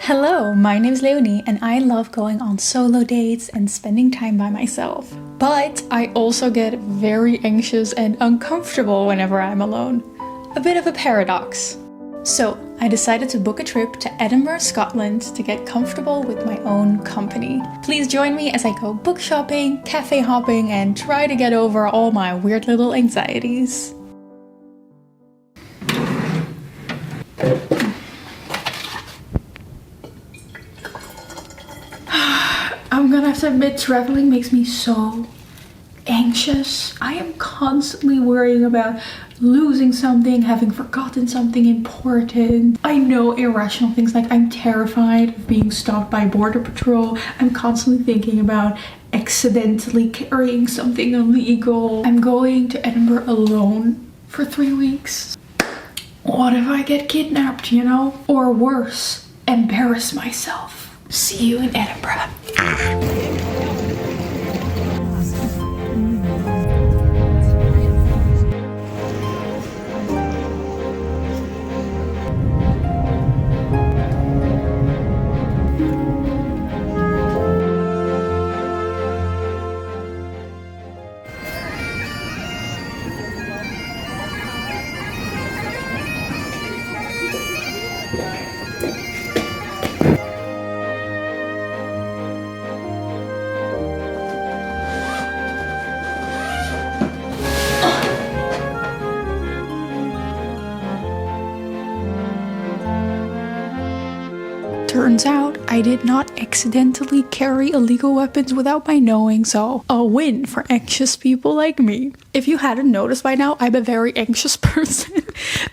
Hello, my name is Leonie and I love going on solo dates and spending time by myself. But I also get very anxious and uncomfortable whenever I'm alone. A bit of a paradox. So I decided to book a trip to Edinburgh, Scotland to get comfortable with my own company. Please join me as I go book shopping, cafe hopping, and try to get over all my weird little anxieties. I'm gonna have to admit, traveling makes me so anxious. I am constantly worrying about losing something, having forgotten something important. I know irrational things like I'm terrified of being stopped by border patrol. I'm constantly thinking about accidentally carrying something illegal. I'm going to Edinburgh alone for 3 weeks. What if I get kidnapped, you know? Or worse, embarrass myself. See you in Edinburgh. Turns out I did not accidentally carry illegal weapons without my knowing, so a win for anxious people like me. If you hadn't noticed by now, I'm a very anxious person.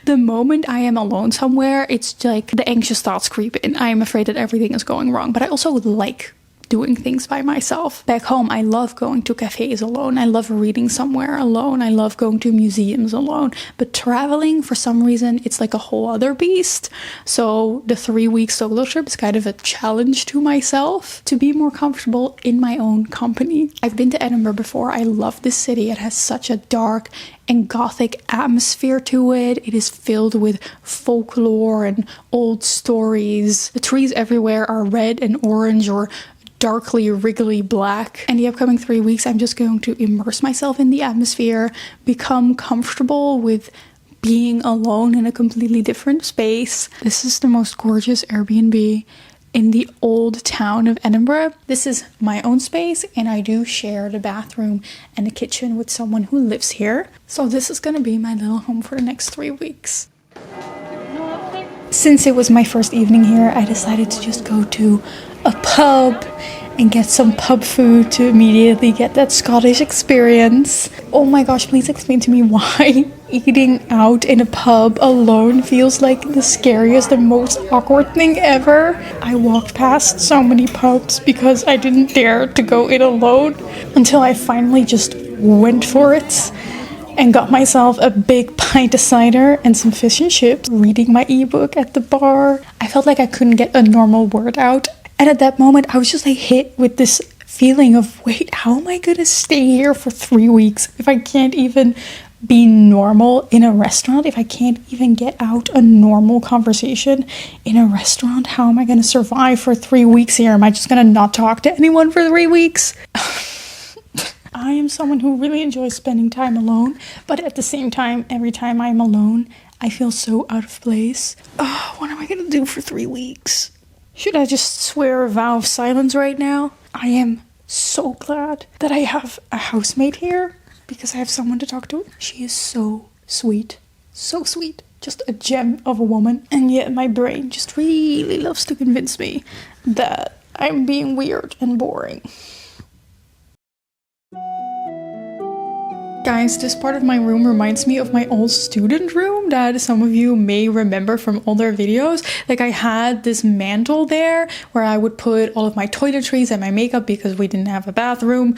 The moment I am alone somewhere, it's like the anxious thoughts creep in. I am afraid that everything is going wrong, but I also like doing things by myself. Back home, I love going to cafes alone. I love reading somewhere alone. I love going to museums alone. But traveling, for some reason, it's like a whole other beast. So the 3-week solo trip is kind of a challenge to myself to be more comfortable in my own company. I've been to Edinburgh before. I love this city. It has such a dark and gothic atmosphere to it. It is filled with folklore and old stories. The trees everywhere are red and orange or darkly wriggly black. And the upcoming 3 weeks, I'm just going to immerse myself in the atmosphere, become comfortable with being alone in a completely different space. This is the most gorgeous Airbnb in the old town of Edinburgh. This is my own space and I do share the bathroom and the kitchen with someone who lives here. So this is gonna be my little home for the next 3 weeks. Since it was my first evening here, I decided to just go to a pub and get some pub food to immediately get that Scottish experience. Oh my gosh, please explain to me why eating out in a pub alone feels like the scariest and most awkward thing ever. I walked past so many pubs because I didn't dare to go in alone until I finally just went for it and got myself a big pint of cider and some fish and chips, reading my ebook at the bar. I felt like I couldn't get a normal word out. And at that moment, I was just like hit with this feeling of, wait, how am I gonna stay here for 3 weeks if I can't even be normal in a restaurant? If I can't even get out a normal conversation in a restaurant, how am I gonna survive for 3 weeks here? Am I just gonna not talk to anyone for 3 weeks? I am someone who really enjoys spending time alone, but at the same time, every time I'm alone, I feel so out of place. Oh, what am I gonna do for 3 weeks? Should I just swear a vow of silence right now? I am so glad that I have a housemate here because I have someone to talk to. She is so sweet. So sweet. Just a gem of a woman. And yet my brain just really loves to convince me that I'm being weird and boring. Guys, this part of my room reminds me of my old student room that some of you may remember from older videos. Like I had this mantle there where I would put all of my toiletries and my makeup because we didn't have a bathroom.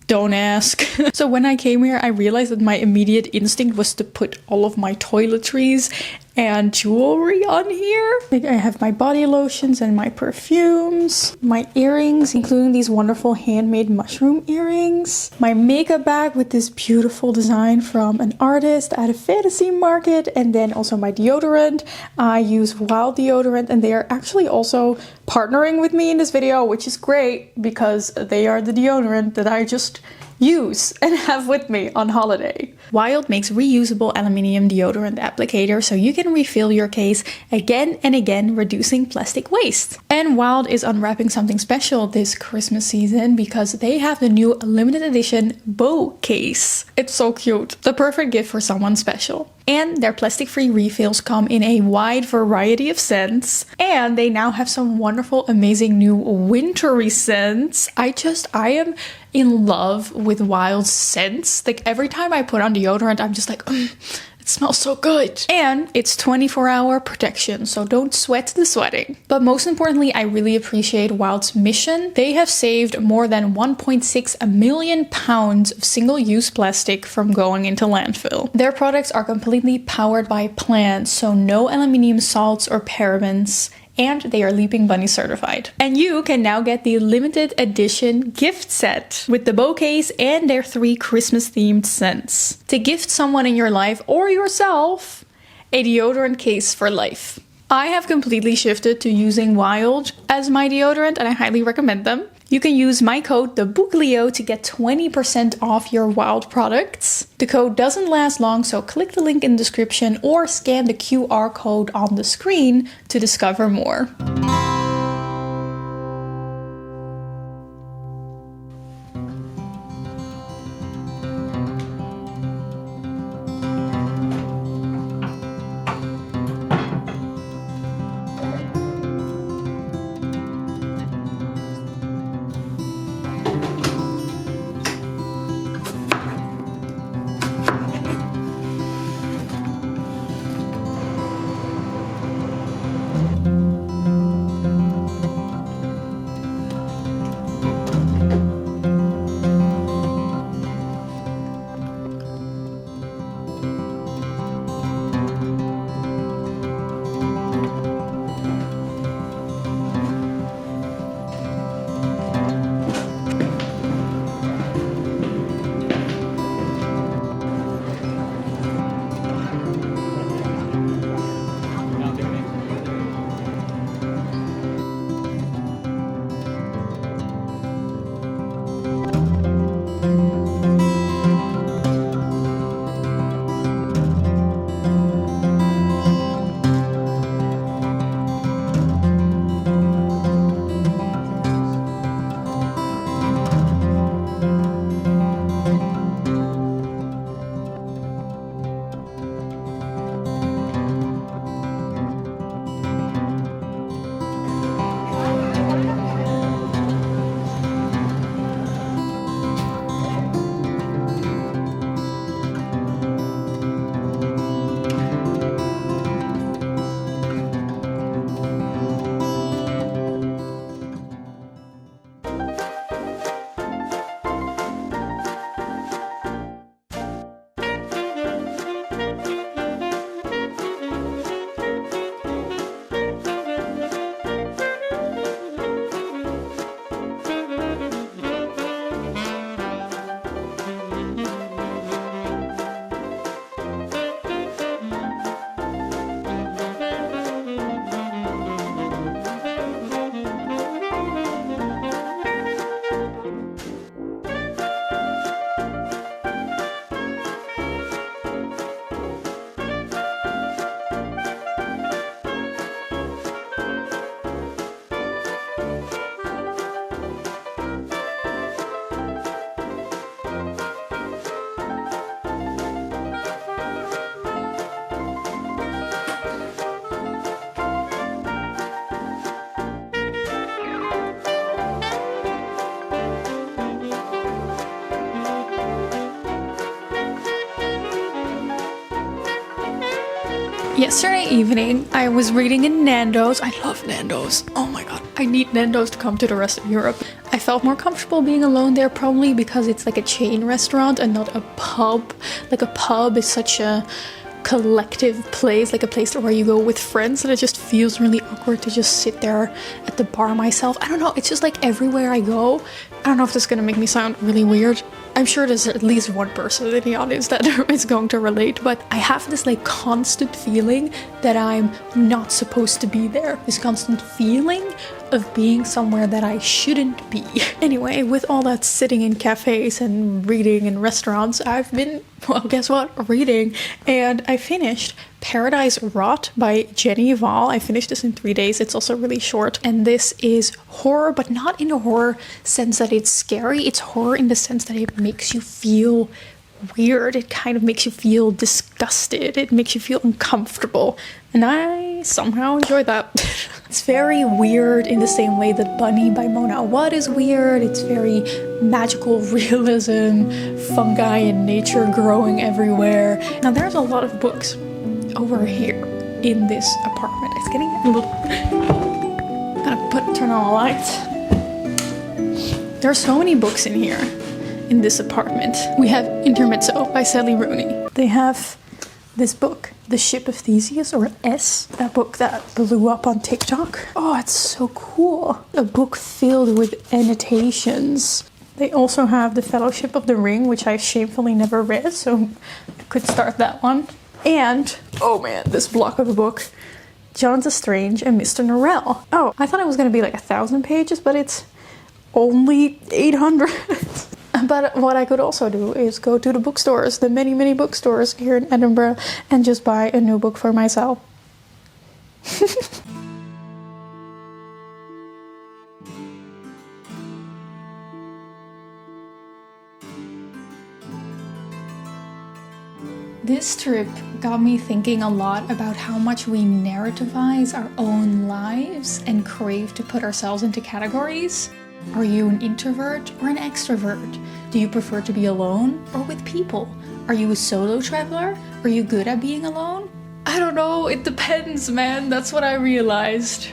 Don't ask. So when I came here, I realized that my immediate instinct was to put all of my toiletries and jewelry on here. Like I have my body lotions and my perfumes, my earrings, including these wonderful handmade mushroom earrings, my makeup bag with this beautiful design from an artist at a fantasy market, and then also my deodorant. I use Wild deodorant, and they are actually also partnering with me in this video, which is great because they are the deodorant that I just use and have with me on holiday. Wild makes reusable aluminium deodorant applicator so you can refill your case again and again, reducing plastic waste. And Wild is unwrapping something special this Christmas season because they have the new limited edition bow case. It's so cute, the perfect gift for someone special. And their plastic-free refills come in a wide variety of scents. And they now have some wonderful, amazing new wintry scents. I am in love with Wild scents. Like every time I put on deodorant, I'm just like, it smells so good. And it's 24-hour protection, so don't sweat the sweating. But most importantly, I really appreciate Wild's mission. They have saved more than 1.6 million pounds of single-use plastic from going into landfill. Their products are completely powered by plants, so no aluminium salts or parabens. And they are Leaping Bunny certified. And you can now get the limited edition gift set with the bow case and their 3 Christmas themed scents to gift someone in your life or yourself a deodorant case for life. I have completely shifted to using Wild as my deodorant, and I highly recommend them. You can use my code thebookleo to get 20% off your Wild products. The code doesn't last long, so click the link in the description or scan the QR code on the screen to discover more. Yesterday evening, I was reading in Nando's. I love Nando's. Oh my god, I need Nando's to come to the rest of Europe. I felt more comfortable being alone there, probably because it's like a chain restaurant and not a pub. Like a pub is such a collective place, like a place where you go with friends, and it just feels really awkward to just sit there at the bar myself. I don't know, it's just like everywhere I go. I don't know if this is gonna make me sound really weird. I'm sure there's at least one person in the audience that is going to relate, but I have this like constant feeling that I'm not supposed to be there. This constant feeling of being somewhere that I shouldn't be. Anyway, with all that sitting in cafes and reading in restaurants, I've been, well, guess what? Reading. And I finished Paradise Rot by Jenny Val. I finished this in 3 days. It's also really short. And this is horror, but not in a horror sense that it's scary. It's horror in the sense that it makes you feel weird. It kind of makes you feel disgusted. It makes you feel uncomfortable. And I somehow enjoy that. It's very weird in the same way that Bunny by Mona Awad is weird. It's very magical realism, fungi and nature growing everywhere. Now there's a lot of books over here in this apartment. It's getting a little... I'm gonna turn on the lights. There are so many books in here. In this apartment. We have Intermezzo by Sally Rooney. They have this book, The Ship of Theseus, or S, that book that blew up on TikTok. Oh, it's so cool. A book filled with annotations. They also have The Fellowship of the Ring, which I shamefully never read, so I could start that one. And, oh man, this block of a book, Jonathan Strange and Mr. Norrell. Oh, I thought it was gonna be like 1,000 pages, but it's only 800. But what I could also do is go to the bookstores, the many, many bookstores here in Edinburgh, and just buy a new book for myself. This trip got me thinking a lot about how much we narrativize our own lives and crave to put ourselves into categories. Are you an introvert or an extrovert? Do you prefer to be alone or with people? Are you a solo traveler? Are you good at being alone? I don't know, it depends, man. That's what I realized.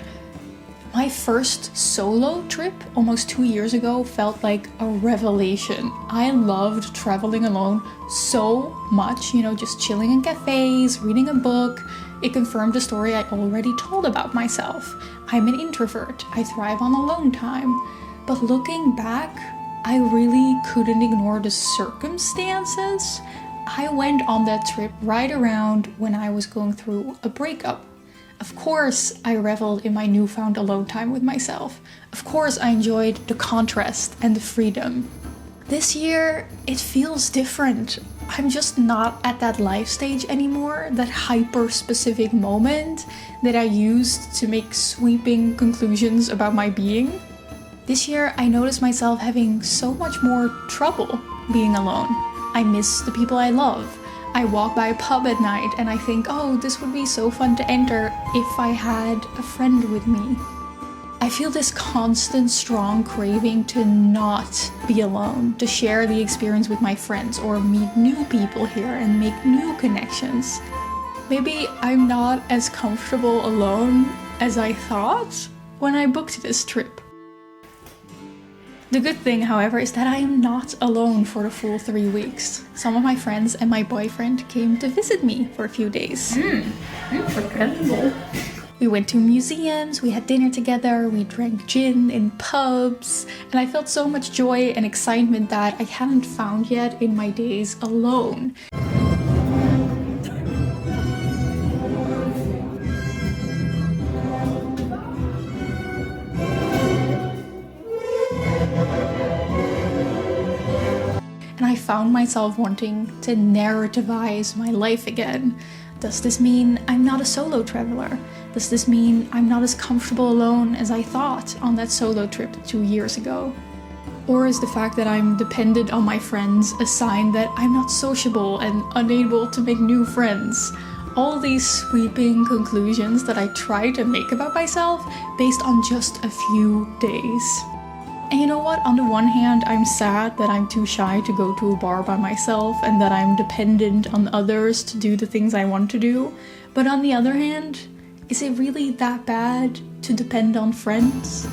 My first solo trip almost 2 years ago felt like a revelation. I loved traveling alone so much, you know, just chilling in cafes, reading a book. It confirmed a story I already told about myself. I'm an introvert. I thrive on alone time. But looking back, I really couldn't ignore the circumstances. I went on that trip right around when I was going through a breakup. Of course, I reveled in my newfound alone time with myself. Of course, I enjoyed the contrast and the freedom. This year, it feels different. I'm just not at that life stage anymore, that hyper-specific moment that I used to make sweeping conclusions about my being. This year, I noticed myself having so much more trouble being alone. I miss the people I love. I walk by a pub at night and I think, oh, this would be so fun to enter if I had a friend with me. I feel this constant, strong craving to not be alone, to share the experience with my friends or meet new people here and make new connections. Maybe I'm not as comfortable alone as I thought when I booked this trip. The good thing, however, is that I am not alone for the full 3 weeks. Some of my friends and my boyfriend came to visit me for a few days. Incredible. We went to museums, we had dinner together, we drank gin in pubs, and I felt so much joy and excitement that I hadn't found yet in my days alone. And I found myself wanting to narrativize my life again. Does this mean I'm not a solo traveler? Does this mean I'm not as comfortable alone as I thought on that solo trip 2 years ago? Or is the fact that I'm dependent on my friends a sign that I'm not sociable and unable to make new friends? All these sweeping conclusions that I try to make about myself based on just a few days. And you know what? On the one hand, I'm sad that I'm too shy to go to a bar by myself and that I'm dependent on others to do the things I want to do. But on the other hand, is it really that bad to depend on friends?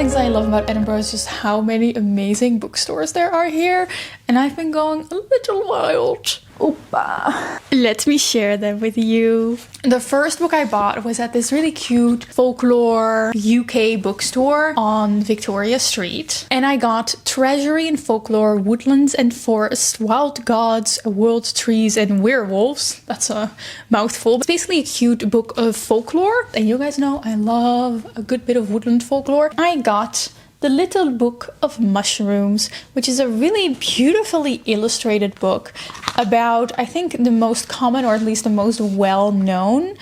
things I love about Edinburgh is just how many amazing bookstores there are here, and I've been going a little wild. Opa. Let me share them with you. The first book I bought was at this really cute folklore UK bookstore on Victoria Street. And I got Treasury in Folklore, Woodlands and Forests, Wild Gods, World Trees and Werewolves. That's a mouthful. It's basically a cute book of folklore. And you guys know I love a good bit of woodland folklore. I got The Little Book of Mushrooms, which is a really beautifully illustrated book about, I think, the most common, or at least the most well-known,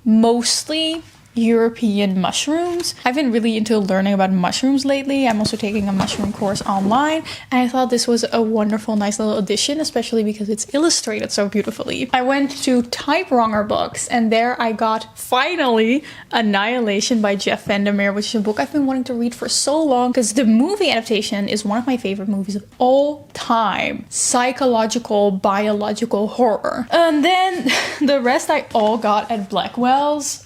mostly European mushrooms. I've been really into learning about mushrooms lately. I'm also taking a mushroom course online, and I thought this was a wonderful, nice little addition, especially because it's illustrated so beautifully. I went to Type Wronger Books, and there I got, finally, Annihilation by Jeff Vandermeer, which is a book I've been wanting to read for so long, because the movie adaptation is one of my favorite movies of all time. Psychological, biological horror. And then the rest I all got at Blackwell's.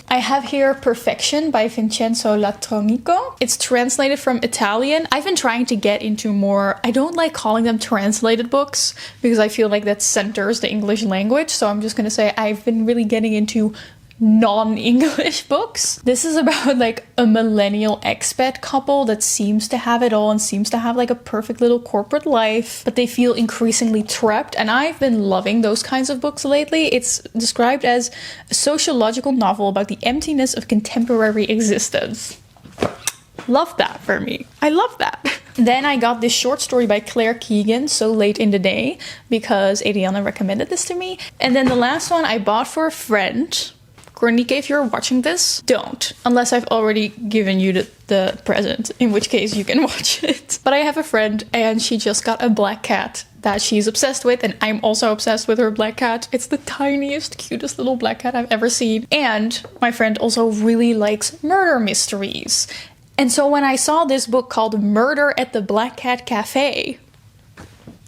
I have here Perfection by Vincenzo Latronico. It's translated from Italian. I've been trying to get into more, I don't like calling them translated books because I feel like that centers the English language. So I'm just gonna say I've been really getting into non-English books. This is about like a millennial expat couple that seems to have it all and seems to have like a perfect little corporate life, but they feel increasingly trapped, and I've been loving those kinds of books lately. It's described as a sociological novel about the emptiness of contemporary existence. Love that for me. I love that. Then I got this short story by Claire Keegan, So Late in the Day, because Adriana recommended this to me. And then the last one I bought for a friend. Granike, if you're watching this, don't. Unless I've already given you the present, in which case you can watch it. But I have a friend and she just got a black cat that she's obsessed with, and I'm also obsessed with her black cat. It's the tiniest, cutest little black cat I've ever seen. And my friend also really likes murder mysteries. And so when I saw this book called Murder at the Black Cat Cafe,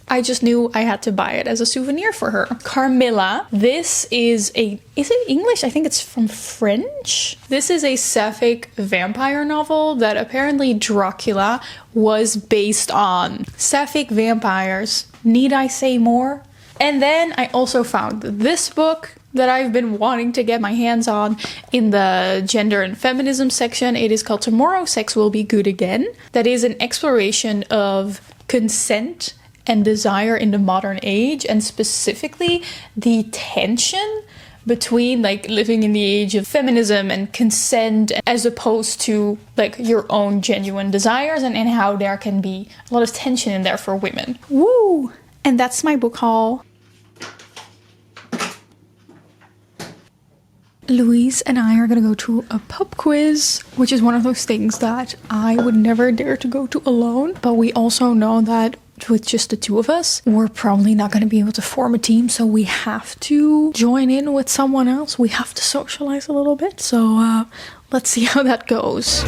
I just knew I had to buy it as a souvenir for her. Carmilla. This is it English? I think it's from French. This is a sapphic vampire novel that apparently Dracula was based on. Sapphic vampires. Need I say more? And then I also found this book that I've been wanting to get my hands on in the gender and feminism section. It is called Tomorrow Sex Will Be Good Again. That is an exploration of consent and desire in the modern age, and specifically the tension between like living in the age of feminism and consent as opposed to like your own genuine desires, and how there can be a lot of tension in there for women. Woo! And that's my book haul. Louise and I are gonna go to a pub quiz, which is one of those things that I would never dare to go to alone, but we also know that with just the two of us, we're probably not going to be able to form a team, so we have to join in with someone else. We have to socialize a little bit, so let's see how that goes.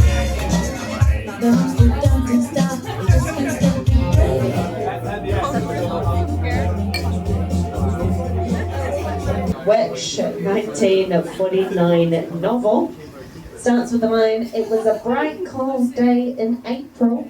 Which 1949 novel starts with the line, "It was a bright cold day in April."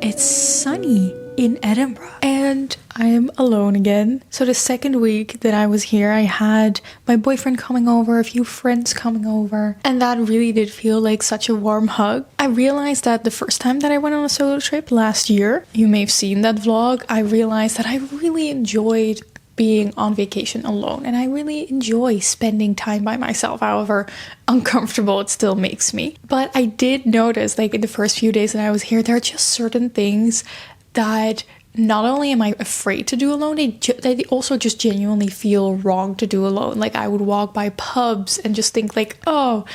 It's sunny in Edinburgh and I am alone again. So the second week that I was here, I had my boyfriend coming over, a few friends coming over, and that really did feel like such a warm hug. I realized that the first time that I went on a solo trip last year, you may have seen that vlog, I realized that I really enjoyed being on vacation alone, and I really enjoy spending time by myself, however uncomfortable it still makes me. But I did notice, like in the first few days that I was here, there are just certain things that not only am I afraid to do alone, they also just genuinely feel wrong to do alone. Like I would walk by pubs and just think like, oh,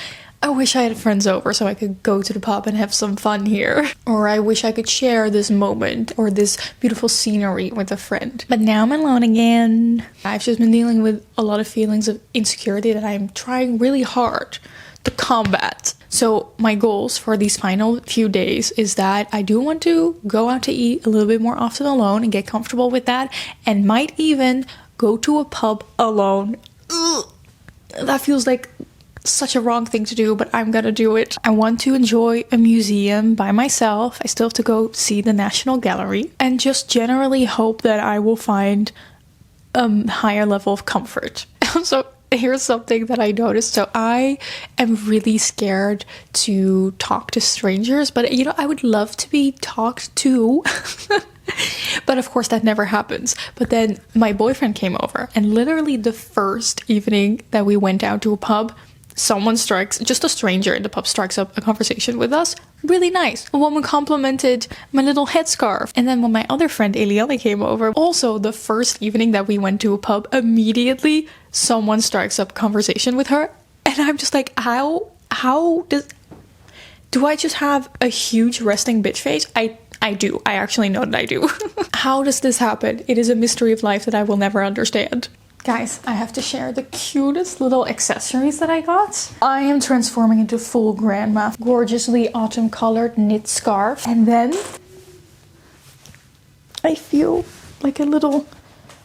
I wish I had friends over so I could go to the pub and have some fun here. Or I wish I could share this moment or this beautiful scenery with a friend. But now I'm alone again. I've just been dealing with a lot of feelings of insecurity that I'm trying really hard to combat. So my goals for these final few days is that I do want to go out to eat a little bit more often alone and get comfortable with that, and might even go to a pub alone. Ugh. That feels like such a wrong thing to do, but I'm gonna do it. I want to enjoy a museum by myself. I still have to go see the National Gallery and just generally hope that I will find a higher level of comfort. So here's something that I noticed. So I am really scared to talk to strangers, but you know, I would love to be talked to. But of course that never happens. But then my boyfriend came over, and literally the first evening that we went down to a pub, someone strikes, just a stranger in the pub strikes up a conversation with us. Really nice. A woman complimented my little headscarf. And then when my other friend Leonie came over, also the first evening that we went to a pub, immediately someone strikes up a conversation with her. And I'm just like, how do I just have a huge resting bitch face? I do. I actually know that I do. How does this happen? It is a mystery of life that I will never understand. Guys, I have to share the cutest little accessories that I got. I am transforming into full grandma. Gorgeously autumn colored knit scarf. And then I feel like a little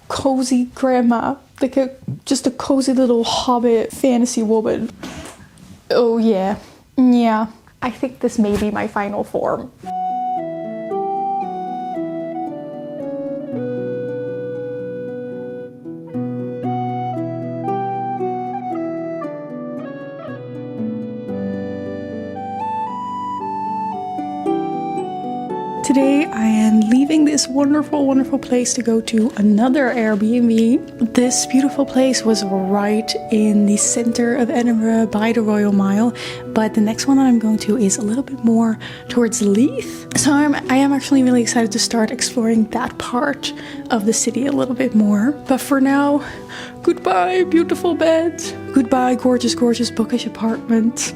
cozy grandma. Like just a cozy little hobbit fantasy woman. Oh yeah. Yeah. I think this may be my final form. Today I am leaving this wonderful, wonderful place to go to another Airbnb. This beautiful place was right in the center of Edinburgh by the Royal Mile, but the next one that I'm going to is a little bit more towards Leith. So I am actually really excited to start exploring that part of the city a little bit more. But for now, goodbye beautiful bed. Goodbye gorgeous, gorgeous bookish apartment.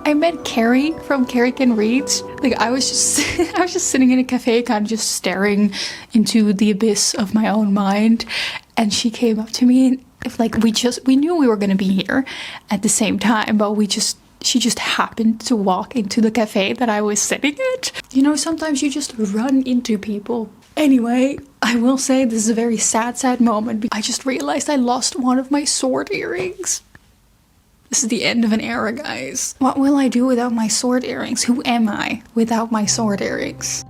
I met Carrie from Carrie Can Read. Like I was just sitting in a cafe, kind of just staring into the abyss of my own mind, and she came up to me and like we knew we were gonna be here at the same time, but she just happened to walk into the cafe that I was sitting at. You know, sometimes you just run into people. Anyway, I will say this is a very sad moment. I just realized I lost one of my sword earrings. This is the end of an era, guys. What will I do without my sword earrings? Who am I without my sword earrings?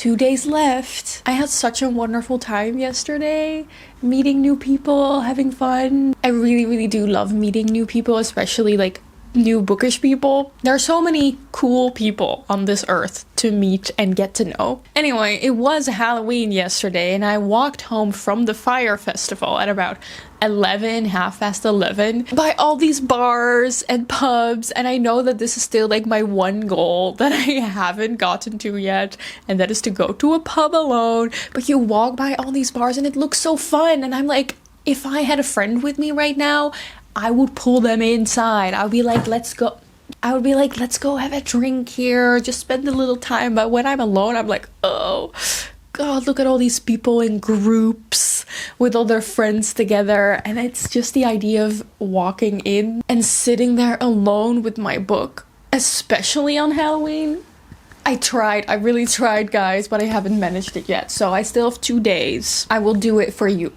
2 days left. I had such a wonderful time yesterday, meeting new people, having fun. I really, really do love meeting new people, especially like new bookish people. There are so many cool people on this earth to meet and get to know. Anyway, it was Halloween yesterday and I walked home from the fire festival at about 11, half past 11, by all these bars and pubs, and I know that this is still like my one goal that I haven't gotten to yet, and that is to go to a pub alone. But you walk by all these bars and it looks so fun, and I'm like, if I had a friend with me right now, I would pull them inside. I would be like, let's go have a drink here, just spend a little time. But when I'm alone, I'm like, oh God, look at all these people in groups with all their friends together. And it's just the idea of walking in and sitting there alone with my book, especially on Halloween. I really tried, guys, but I haven't managed it yet. So I still have 2 days. I will do it for you.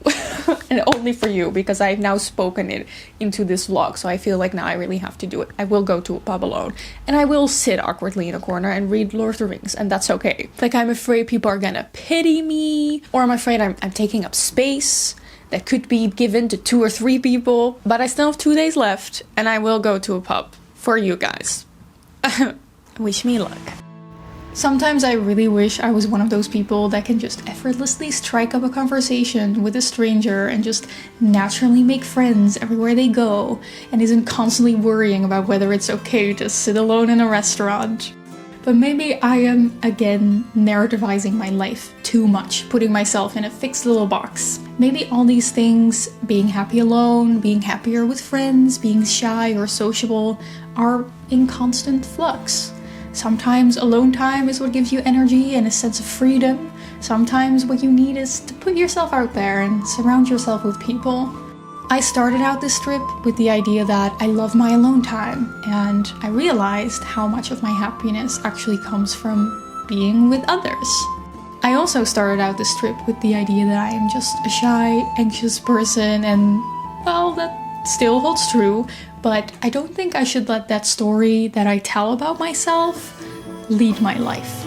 And only for you, because I've now spoken it into this vlog. So I feel like now I really have to do it. I will go to a pub alone. And I will sit awkwardly in a corner and read Lord of the Rings. And that's okay. Like, I'm afraid people are gonna pity me. Or I'm afraid I'm taking up space that could be given to 2 or 3 people. But I still have 2 days left. And I will go to a pub for you guys. Wish me luck. Sometimes I really wish I was one of those people that can just effortlessly strike up a conversation with a stranger and just naturally make friends everywhere they go and isn't constantly worrying about whether it's okay to sit alone in a restaurant. But maybe I am, again, narrativizing my life too much, putting myself in a fixed little box. Maybe all these things, being happy alone, being happier with friends, being shy or sociable, are in constant flux. Sometimes alone time is what gives you energy and a sense of freedom. Sometimes what you need is to put yourself out there and surround yourself with people. I started out this trip with the idea that I love my alone time, and I realized how much of my happiness actually comes from being with others. I also started out this trip with the idea that I am just a shy, anxious person, and well, that still holds true. But I don't think I should let that story that I tell about myself lead my life.